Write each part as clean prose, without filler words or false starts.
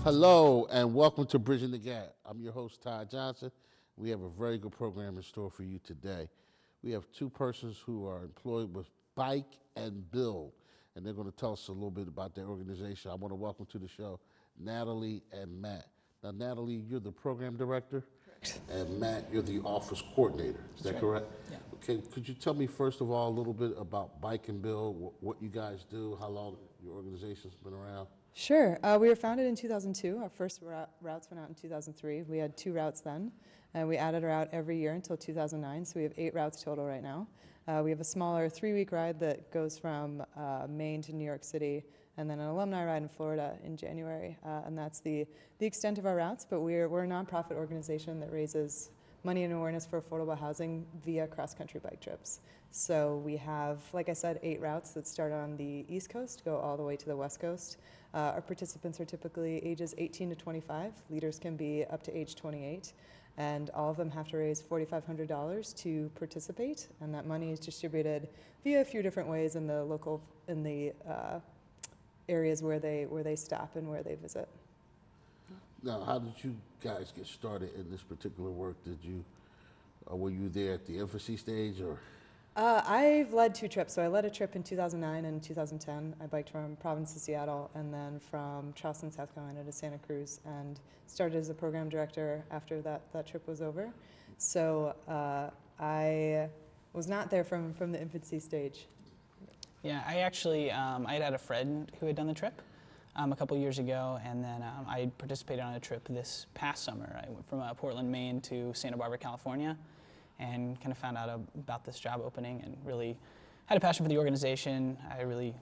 Hello and welcome to Bridging the Gap. I'm your host, Ty Johnson. We have a very good program in store for you today. We have two persons who are employed with Bike and Build, and they're going to tell us a little bit about their organization. I want to welcome to the show Natalie and Matt. Now, Natalie, you're the program director, Correct. and Matt, you're the office coordinator. Is that right. correct? Yeah. Okay, could you tell me first of all a little bit about Bike and Build, what you guys do, how long your organization's been around? Sure. We were founded in 2002. Our first routes went out in 2003. We had 2 routes then, and we added a route every year until 2009, so we have 8 routes total right now. We have a smaller 3-week ride that goes from Maine to New York City, and then an alumni ride in Florida in January, and that's the extent of our routes, but we're a nonprofit organization that raises money and awareness for affordable housing via cross-country bike trips. So we have, like I said, 8 routes that start on the East Coast, go all the way to the West Coast. Our participants are typically ages 18 to 25. Leaders can be up to age 28. And all of them have to raise $4,500 to participate. And that money is distributed via a few different ways in the areas where they stop and where they visit. Now, how did you guys get started in this particular work? Were you there at the infancy stage, or? I've led 2 trips. So I led a trip in 2009 and 2010. I biked from Providence to Seattle and then from Charleston, South Carolina to Santa Cruz, and started as a program director after that trip was over. So I was not there from the infancy stage. Yeah, I actually, I had a friend who had done the trip a couple years ago, and then I participated on a trip this past summer. I went from Portland, Maine to Santa Barbara, California, and kind of found out about this job opening and really had a passion for the organization. I really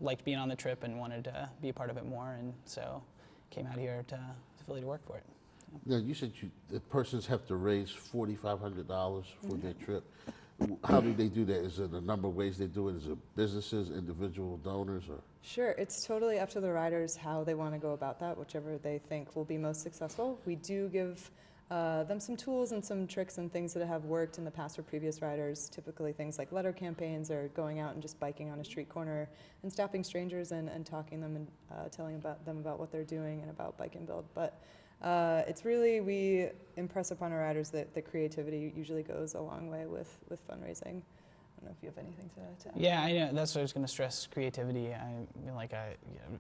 liked being on the trip and wanted to be a part of it more, and so came out here to Philly to work for it. Now, you said the persons have to raise $4,500 for their trip. How do they do that? Is it a number of ways they do it? Is it businesses, individual donors, or? Sure, it's totally up to the riders how they want to go about that, whichever they think will be most successful. We do give them some tools and some tricks and things that have worked in the past for previous riders, typically things like letter campaigns or going out and just biking on a street corner and stopping strangers and talking them and telling them about what they're doing and about Bike and Build. But it's really, we impress upon our riders that the creativity usually goes a long way with fundraising. I don't know if you have anything to add. Yeah, I know. That's what I was going to stress, creativity.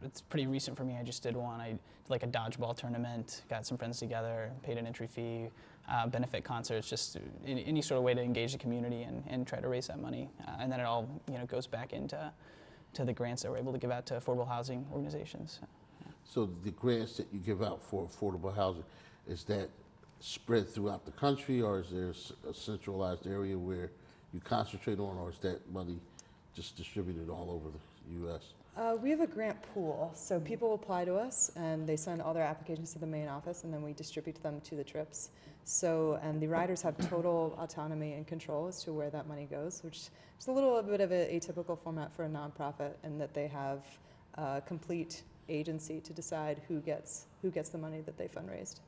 It's pretty recent for me. I just did one. I did like a dodgeball tournament, got some friends together, paid an entry fee, benefit concerts, just any sort of way to engage the community and try to raise that money. And then it all goes back into the grants that we're able to give out to affordable housing organizations. So the grants that you give out for affordable housing, is that spread throughout the country, or is there a centralized area where you concentrate on, or is that money just distributed all over the U.S.? We have a grant pool, so people apply to us and they send all their applications to the main office, and then we distribute them to the trips. So, and the riders have total autonomy and control as to where that money goes, which is a little bit of an atypical format for a nonprofit, in that they have complete agency to decide who gets the money that they fundraised.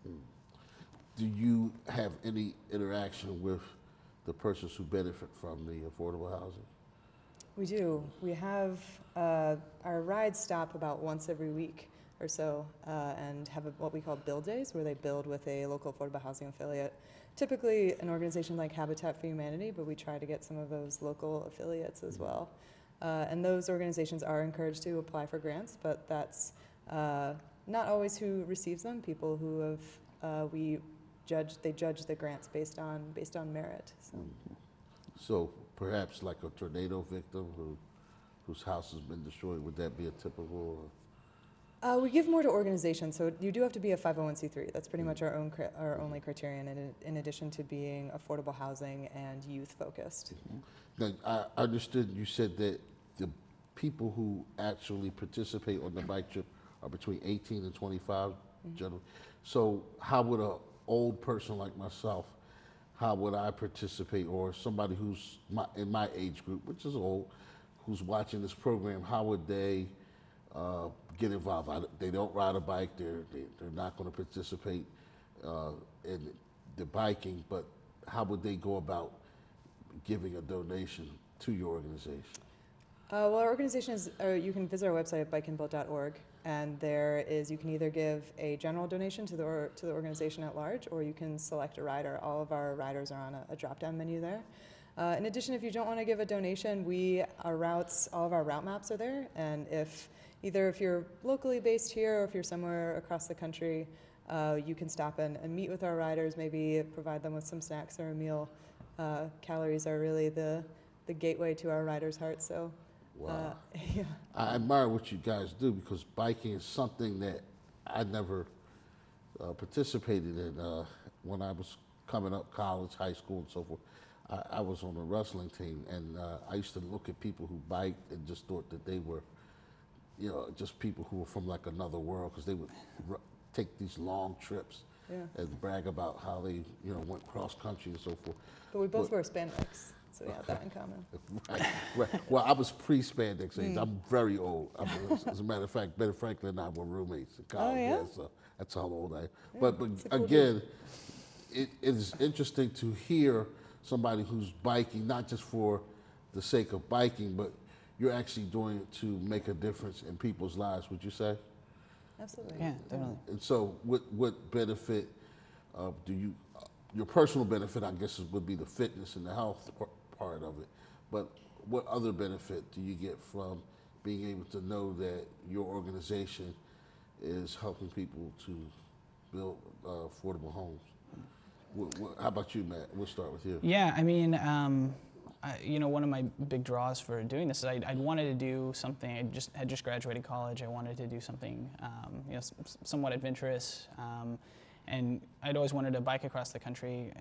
Do you have any interaction with the persons who benefit from the affordable housing? We do. We have our rides stop about once every week or so and have what we call build days, where they build with a local affordable housing affiliate. Typically an organization like Habitat for Humanity, but we try to get some of those local affiliates as well. And those organizations are encouraged to apply for grants, but that's not always who receives them. People who have they judge the grants based on merit. So perhaps like a tornado victim whose house has been destroyed, would that be a typical? We give more to organizations, so you do have to be a 501c3. That's pretty much our only criterion, in addition to being affordable housing and youth focused. Now, I understood you said that the people who actually participate on the bike trip are between 18 and 25 generally. So how would an old person like myself, how would I participate, or somebody who's in my age group, which is old, who's watching this program, how would they get involved? They don't ride a bike, they're not going to participate in the biking, but how would they go about giving a donation to your organization? Well, our organization is, you can visit our website at bikeandbuild.org. And there is, you can either give a general donation to the organization at large, or you can select a rider. All of our riders are on a drop-down menu there. In addition, if you don't want to give a donation, our routes, all of our route maps are there. And if you're locally based here, or if you're somewhere across the country, you can stop and meet with our riders, maybe provide them with some snacks or a meal. Calories are really the gateway to our riders' hearts. So, Wow. yeah. I admire what you guys do, because biking is something that I never participated in. When I was coming up, college, high school, and so forth, I was on a wrestling team, and I used to look at people who biked and just thought that they were, just people who were from like another world, because they would take these long trips Yeah. and brag about how they, went cross country and so forth. But we both wear spandex, so we have that in common. Right. Well, I was pre-spandex age. I'm very old. As a matter of fact, Ben Franklin and I were roommates in college. yeah? So that's how old I am. But that's a cool again, it is interesting to hear somebody who's biking, not just for the sake of biking, but you're actually doing it to make a difference in people's lives, would you say? Absolutely. Yeah, definitely. And so what benefit do you, your personal benefit, I guess, would be the fitness and the health part of it, but what other benefit do you get from being able to know that your organization is helping people to build affordable homes? How about you, Matt? We'll start with you. Yeah, I mean, one of my big draws for doing this is I wanted to do something. I had just graduated college. I wanted to do something, somewhat adventurous, and I'd always wanted to bike across the country.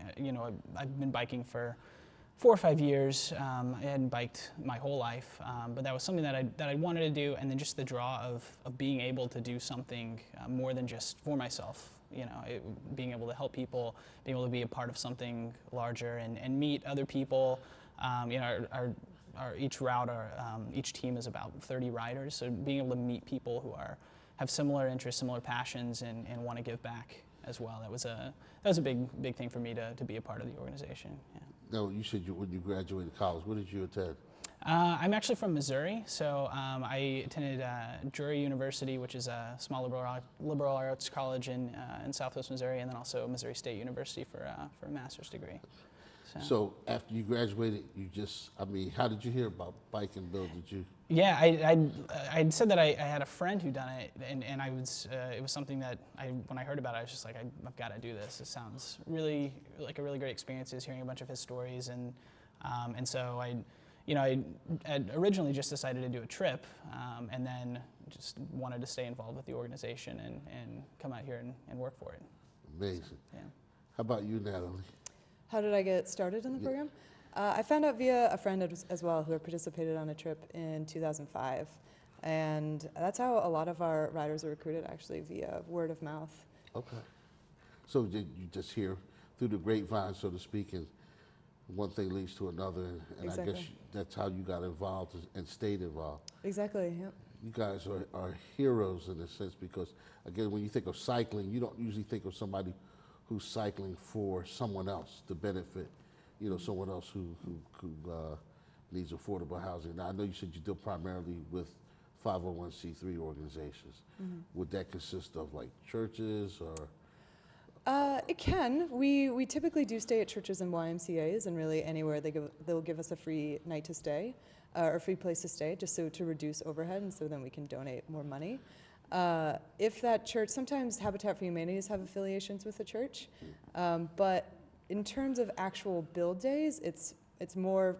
I've been biking for 4 or 5 years. I hadn't biked my whole life, but that was something that I wanted to do. And then just the draw of being able to do something more than just for myself. Being able to help people, being able to be a part of something larger and meet other people. Each route, each team is about 30 riders. So being able to meet people who have similar interests, similar passions, and want to give back as well. That was a big thing for me to be a part of the organization. Yeah. No, you said when you graduated college, what did you attend? I'm actually from Missouri, so I attended Drury University, which is a small liberal arts college in Southwest Missouri, and then also Missouri State University for a master's degree. So after you graduated, how did you hear about Bike and Build? Yeah, I'd said that I had a friend who'd done it, and it was something that when I heard about it, I was just like, I've got to do this. It sounds really like a really great experience, hearing a bunch of his stories, and so I had originally just decided to do a trip, and then just wanted to stay involved with the organization and come out here and work for it. Amazing. Yeah. How about you, Natalie? How did I get started in the program? I found out via a friend as well who had participated on a trip in 2005. And that's how a lot of our riders are recruited, actually, via word of mouth. Okay. So did you just hear through the grapevine, so to speak, and one thing leads to another, and Exactly. I guess that's how you got involved and stayed involved. Exactly, yep. You guys are heroes in a sense, because, again, when you think of cycling, you don't usually think of somebody who's cycling for someone else to benefit, someone else who needs affordable housing. Now, I know you said you deal primarily with 501c3 organizations. Mm-hmm. Would that consist of like churches or? It can. We typically do stay at churches and YMCAs, and really anywhere they'll give us a free night to stay, or a free place to stay, just to reduce overhead, and so then we can donate more money. If that church, sometimes Habitat for Humanities have affiliations with the church, but in terms of actual build days, it's more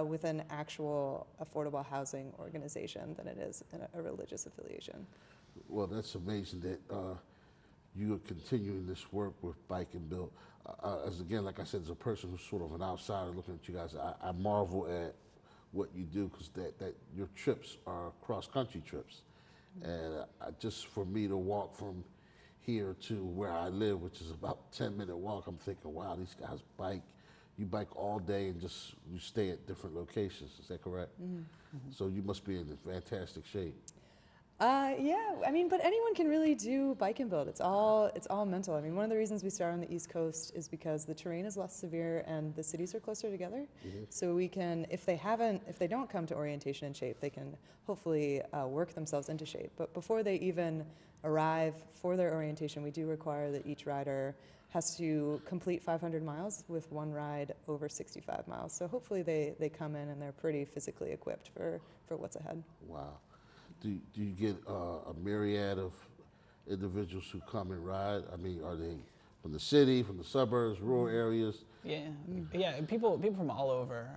with an actual affordable housing organization than it is a religious affiliation. Well, that's amazing that you are continuing this work with Bike and Build. As again, like I said, as a person who's sort of an outsider looking at you guys, I marvel at what you do, because that your trips are cross-country trips. And just for me to walk from here to where I live, which is about a 10-minute walk, I'm thinking, wow, these guys bike. You bike all day and you stay at different locations. Is that correct? Mm-hmm. So you must be in fantastic shape. Yeah, I mean, but anyone can really do bike and build. It's all mental. I mean, one of the reasons we start on the East Coast is because the terrain is less severe and the cities are closer together. So we can, if they don't come to orientation in shape, they can hopefully work themselves into shape. But before they even arrive for their orientation, we do require that each rider has to complete 500 miles with one ride over 65 miles. So hopefully they come in and they're pretty physically equipped for what's ahead. Wow. Do you get a myriad of individuals who come and ride? I mean, are they from the city, from the suburbs, rural areas? Yeah, people from all over.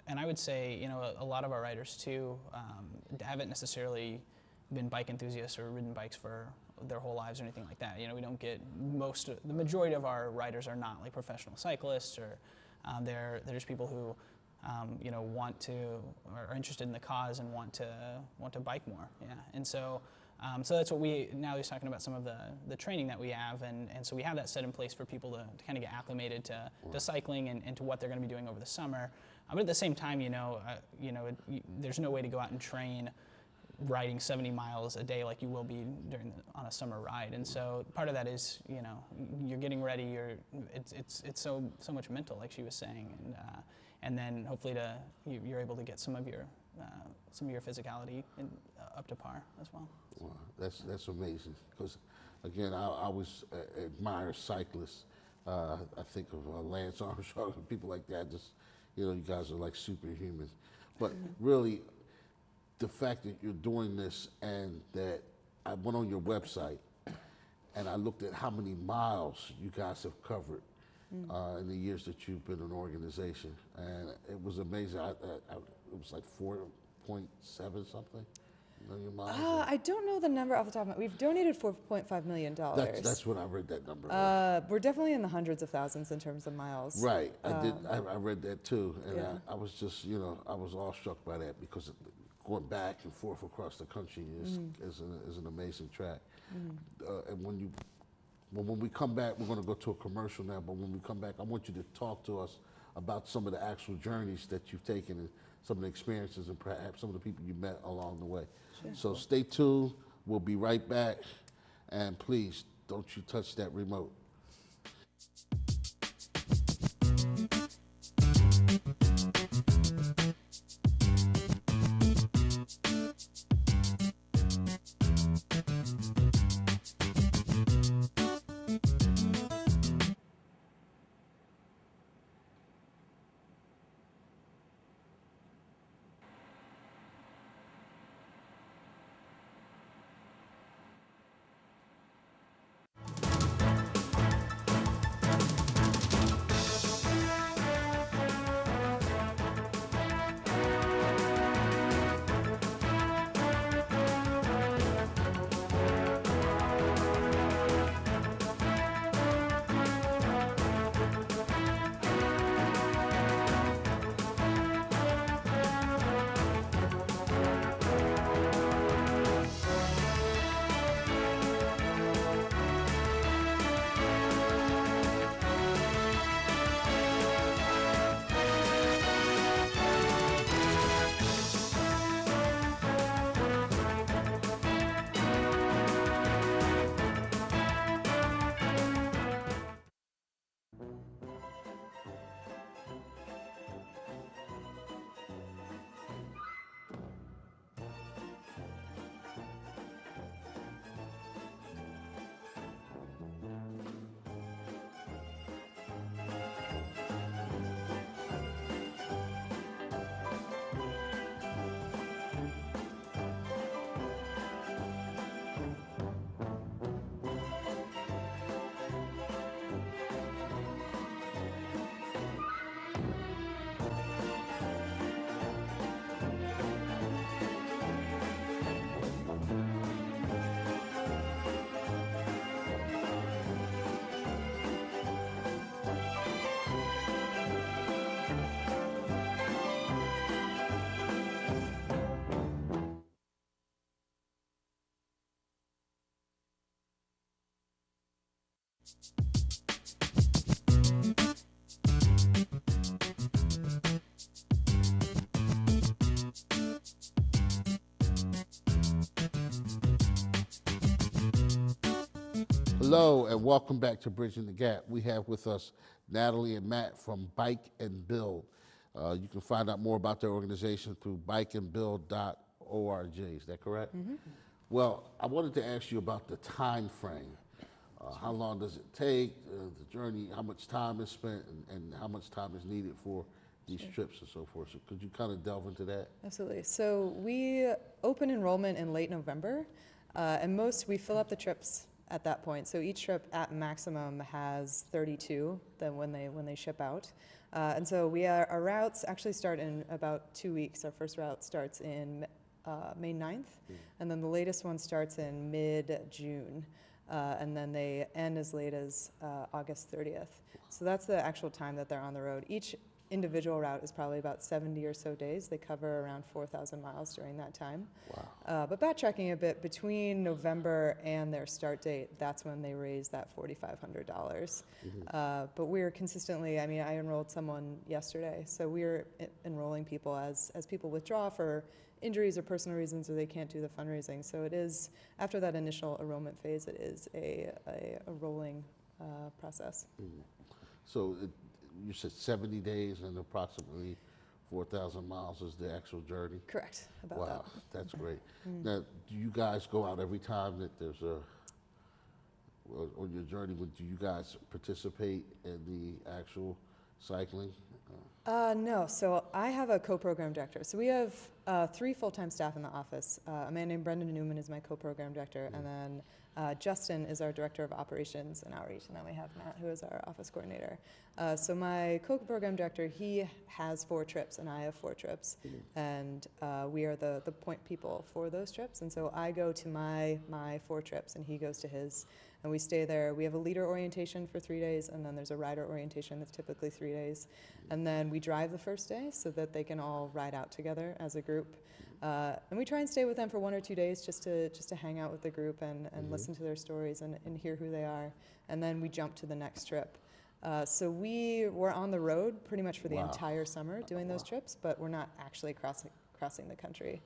And I would say, you know, a lot of our riders too haven't necessarily been bike enthusiasts or ridden bikes for their whole lives or anything like that. You know, we don't get the majority of our riders are not like professional cyclists, or they're just people who you know, want to, or are interested in the cause and want to bike more. Yeah, and so so that's what now he's talking about some of the training that we have, and so we have that set in place for people to kind of get acclimated to cycling and to what they're going to be doing over the summer. But at the same time, there's no way to go out and train riding 70 miles a day like you will be on a summer ride, and so part of that is, you know, you're getting ready. It's so much mental, like she was saying, and then hopefully you're able to get some of your physicality up to par as well. Wow, that's amazing. Because again, I always admire cyclists. I think of Lance Armstrong and people like that. Just, you know, you guys are like superhumans. But really, the fact that you're doing this, and that I went on your website and I looked at how many miles you guys have covered in the years that you've been an organization, and it was amazing. It was like 4.7 something million miles. I don't know the number off the top of my head. We've donated $4.5 million. That's what I read that number. We're definitely in the hundreds of thousands in terms of miles. Right, I read that too, and Yeah. I was just, you know, I was awestruck by that, because going back and forth across the country is an amazing track. And when we come back, we're going to go to a commercial now, but when we come back, I want you to talk to us about some of the actual journeys that you've taken and some of the experiences and perhaps some of the people you met along the way. Sure. So stay tuned. We'll be right back. And please, don't you touch that remote. Hello, and welcome back to Bridging the Gap. We have with us Natalie and Matt from Bike and Build. You can find out more about their organization through bikeandbuild.org. Is that correct? Well, I wanted to ask you about the time frame. How long does it take, the journey, how much time is spent, and how much time is needed for these trips and so forth. So could you kind of delve into that? Absolutely. So we open enrollment in late November, and we fill up the trips at that point. So each trip at maximum has 32 then when they ship out. And so our routes actually start in about 2 weeks. Our first route starts in May 9th, and then the latest one starts in mid-June. And then they end as late as August 30th. So that's the actual time that they're on the road. Each individual route is probably about 70 or so days. They cover around 4,000 miles during that time. Wow. But backtracking a bit, between November and their start date, that's when they raise that $4,500. But we're consistently, I mean, I enrolled someone yesterday, so we're enrolling people as people withdraw for injuries or personal reasons, or they can't do the fundraising. So it is, after that initial enrollment phase, it is a rolling process. So you said 70 days and approximately 4,000 miles is the actual journey? Correct, about Wow, that. that's great. Now, do you guys go out every time that there's on your journey, do you guys participate in the actual cycling? No, so I have a co-program director. So we have 3 full-time staff in the office. A man named Brendan Newman is my co-program director, and then Justin is our director of operations and outreach, and then we have Matt, who is our office coordinator. So my co-program director, he has 4 trips, and I have 4 trips, and we are the point people for those trips. And so I go to my 4 trips, and he goes to his. And we stay there. We have a leader orientation for 3 days, and then there's a rider orientation that's typically 3 days. And then we drive the first day so that they can all ride out together as a group. And we try and stay with them for 1 or 2 days just to hang out with the group and listen to their stories and hear who they are. And then we jump to the next trip. So we're on the road pretty much for the entire summer doing those trips, but we're not actually crossing the country.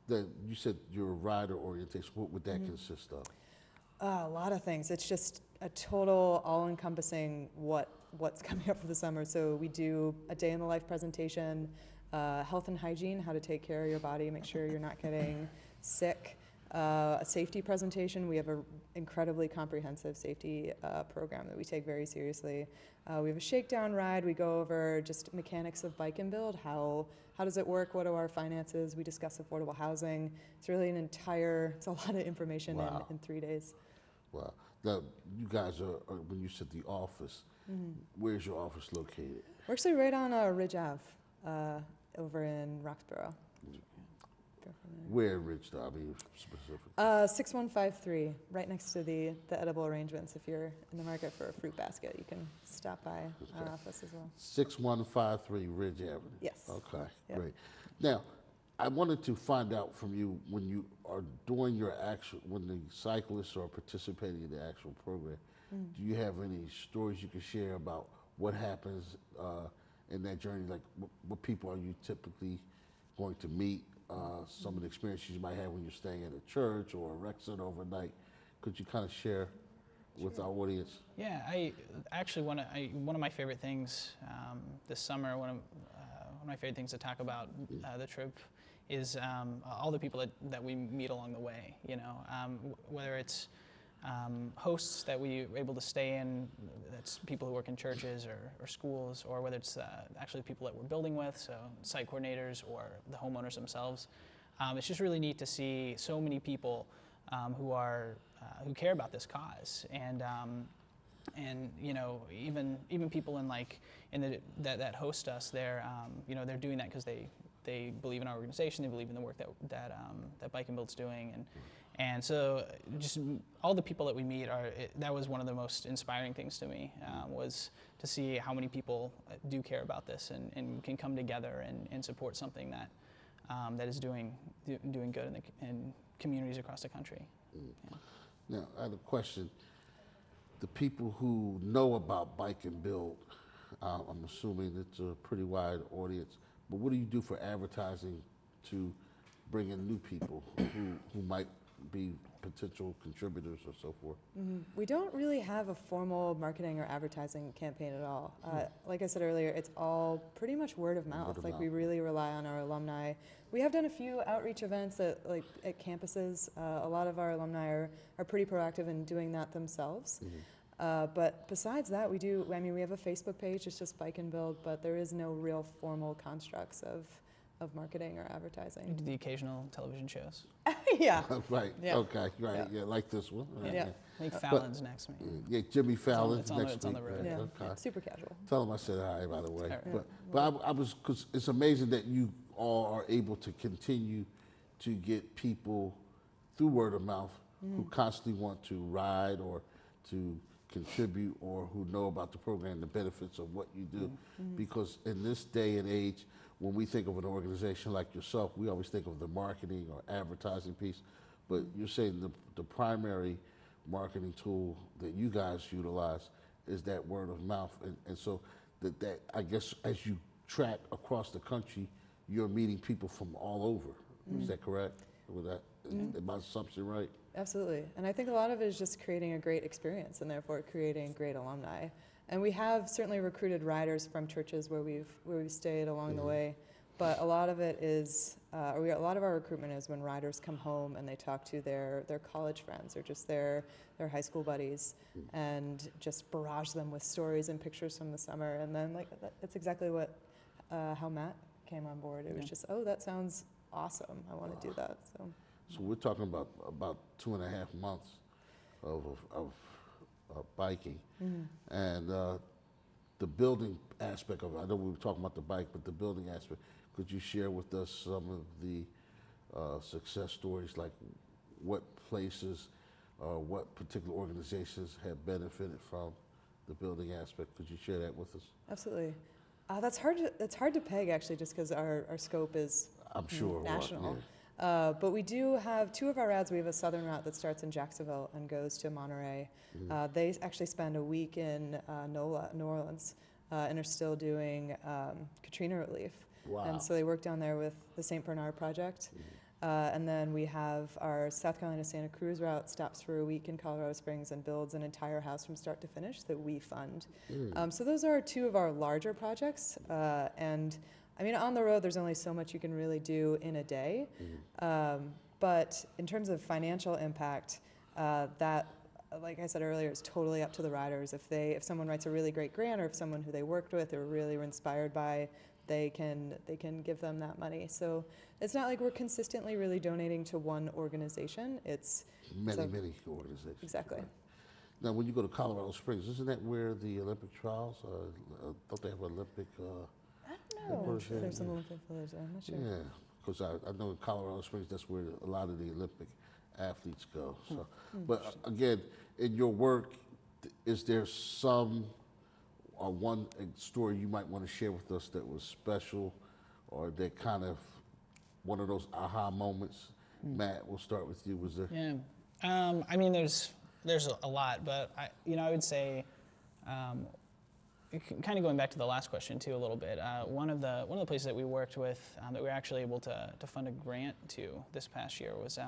Then you said your rider orientation. What would that consist of? A lot of things. It's just a total all-encompassing what's coming up for the summer. So we do a day in the life presentation, health and hygiene, how to take care of your body, make sure you're not getting sick. A safety presentation. We have an incredibly comprehensive safety program that we take very seriously. We have a shakedown ride. We go over just mechanics of Bike and Build. How does it work? What are our finances? We discuss affordable housing. It's really it's a lot of information in 3 days. Wow. Now, you guys are when you said the office, where's your office located? We're actually right on Ridge Ave over in Roxborough. Where in Ridge, though? I mean, specific. 6153, right next to the edible arrangements. If you're in the market for a fruit basket, you can stop by our office as well. 6153 Ridge Avenue. Yes. Okay, Yep. great. Now, I wanted to find out from you when you are doing when the cyclists are participating in the actual program, do you have any stories you can share about what happens in that journey? Like, what people are you typically going to meet? Some of the experiences you might have when you're staying at a church or a rec center overnight. Could you kind of share with our audience? Yeah, I actually one of my favorite things this summer. One of my favorite things to talk about the trip is all the people that we meet along the way. You know, whether it's hosts that we were able to stay in, that's people who work in churches or schools, or whether it's actually people that we're building with, so site coordinators or the homeowners themselves. It's just really neat to see so many people who care about this cause, and you know, even people that host us, they're doing that because they believe in our organization, they believe in the work that Bike and Build's doing, and so just all the people that we meet that was one of the most inspiring things to me, was to see how many people do care about this and can come together and support something that is doing good in communities across the country. Yeah. Now, I have a question. The people who know about Bike and Build, I'm assuming it's a pretty wide audience, but what do you do for advertising to bring in new people who might be potential contributors or so forth? We don't really have a formal marketing or advertising campaign at all. Like I said earlier, it's all pretty much word of mouth. of Like we mouth. really rely on our alumni. We have done a few outreach events at campuses. A lot of our alumni are pretty proactive in doing that themselves. But besides that, we have a Facebook page. It's just Bike and Build, but there is no real formal constructs of marketing or We advertising. do the occasional television shows. Yeah. Right, Yeah. okay, right, Yeah. yeah, like this one. Right, Yeah. I think Fallon's next maybe. Yeah, Jimmy Fallon it's on the- next it's on week. the road. right, Yeah. okay. Super casual. Tell him I said hi, by the way. All right. But I was, because it's amazing that you all are able to continue to get people through word of mouth who constantly want to ride or to contribute or who know about the program, the benefits of what you do. Because in this day and age, when we think of an organization like yourself, we always think of the marketing or advertising piece. But you're saying the primary marketing tool that you guys utilize is that word of mouth. And so that I guess as you track across the country, you're meeting people from all over. Is that correct? Was that, is my assumption right? Absolutely. And I think a lot of it is just creating a great experience and therefore creating great alumni. And we have certainly recruited riders from churches where we've stayed along the way. But a lot of it is, a lot of our recruitment is when riders come home and they talk to their college friends or just their high school buddies and just barrage them with stories and pictures from the summer. And then that's exactly what how Matt came on board. It was just, oh, that sounds awesome. I want to do that. So we're talking about 2.5 months of biking, and the building aspect of it. I know we were talking about the bike, but the building aspect. Could you share with us some of the success stories, like what places or what particular organizations have benefited from the building aspect? Could you share that with us? Absolutely. That's hard to peg actually, just because our scope is I'm sure. national. Yeah. But we do have two of our routes. We have a southern route that starts in Jacksonville and goes to Monterey. They actually spend a week in NOLA, New Orleans, and are still doing Katrina relief. Wow. And so they work down there with the St. Bernard Project. And then we have our South Carolina Santa Cruz route, stops for a week in Colorado Springs and builds an entire house from start to finish that we fund. So those are two of our larger projects. And I mean, on the road, there's only so much you can really do in a day. But in terms of financial impact, that, like I said earlier, is totally up to the riders. If someone writes a really great grant, or if someone who they worked with or really were inspired by, they can give them that money. So it's not like we're consistently really donating to one organization. It's Many organizations. exactly. Right. Now, when you go to Colorado Springs, isn't that where the Olympic trials? Don't they have Olympic? I don't know if Yeah. there's an Olympic Village there. I'm not sure. Yeah, because I know in Colorado Springs, that's where a lot of the Olympic athletes go. So, but again, in your work, is there some or one story you might want to share with us that was special, or that kind of one of those aha moments? Matt, we'll start with you. Was there? Yeah. I mean, there's a lot, but I would say, kind of going back to the last question too a little bit. One of the places that we worked with that we were actually able to fund a grant to this past year was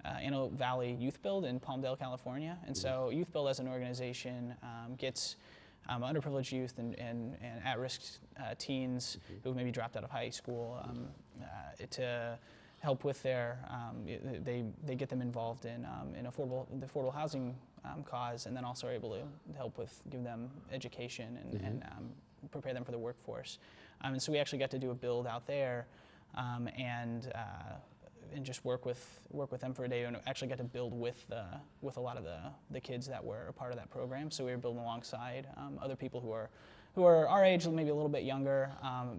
Antelope Valley Youth Build in Palmdale, California. And so Youth Build as an organization gets underprivileged youth and at-risk teens who maybe dropped out of high school to help with their, they get them involved in the affordable housing cause, and then also are able to help with, give them education and prepare them for the workforce. And so we actually got to do a build out there and just work with them for a day, and actually got to build with a lot of the kids that were a part of that program. So we were building alongside other people who are our age, maybe a little bit younger,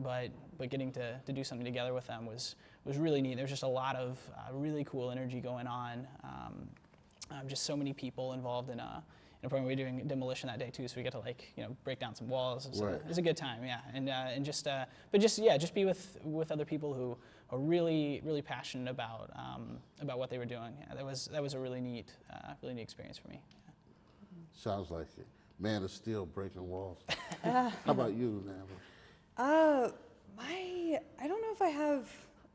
but getting to do something together with them was really neat. There's just a lot of really cool energy going on. Just so many people involved in a program. We were doing demolition that day too, so we get to break down some walls. And so Right. it was a good time, yeah. And just just be with other people who are really passionate about what they were doing. Yeah, that was a really neat experience for me. Sounds like it. Man of Steel breaking walls. How about you, Natalie? I don't know if I have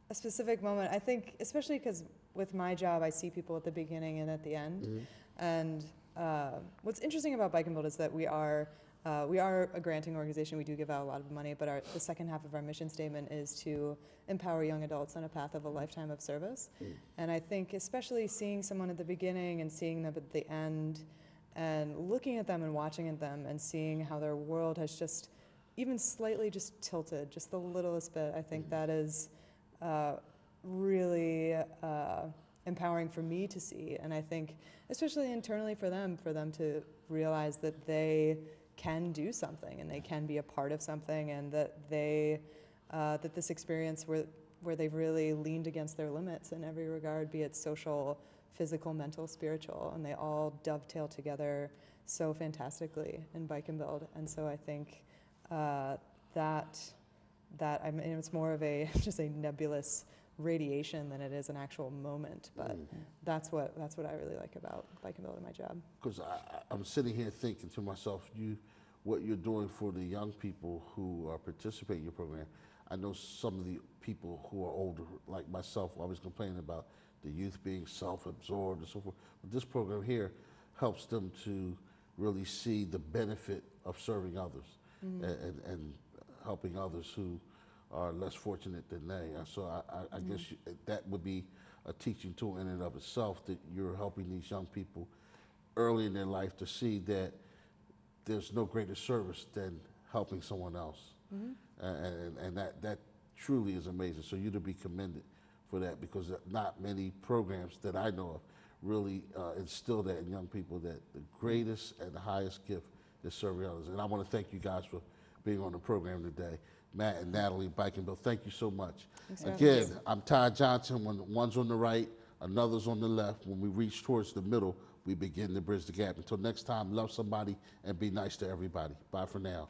A specific moment, I think, especially because with my job, I see people at the beginning and at the end. And what's interesting about Bike and Build is that we are a granting organization. We do give out a lot of money, but the second half of our mission statement is to empower young adults on a path of a lifetime of service. And I think especially seeing someone at the beginning and seeing them at the end and looking at them and watching at them and seeing how their world has just even slightly just tilted, just the littlest bit, I think that is really empowering for me to see. And I think especially internally for them to realize that they can do something and they can be a part of something, and that they that this experience where they've really leaned against their limits in every regard, be it social, physical, mental, spiritual, and they all dovetail together so fantastically in Bike and Build. And so I think that I mean, it's more of a just a nebulous radiation than it is an actual moment. But that's what I really like about Bike and Build in my job. Because I'm sitting here thinking to myself, what you're doing for the young people who are participating in your program. I know some of the people who are older, like myself, always complaining about the youth being self-absorbed and so forth. But this program here helps them to really see the benefit of serving others and helping others who are less fortunate than they. So I guess that would be a teaching tool in and of itself, that you're helping these young people early in their life to see that there's no greater service than helping someone else. And that truly is amazing. So you're to be commended for that, because not many programs that I know of really instill that in young people, that the greatest and the highest gift is serving others. And I want to thank you guys for being on the program today. Matt and Natalie, Bike and Build, thank you so much. Again, I'm Ty Johnson. When one's on the right, another's on the left. When we reach towards the middle, we begin to bridge the gap. Until next time, love somebody and be nice to everybody. Bye for now.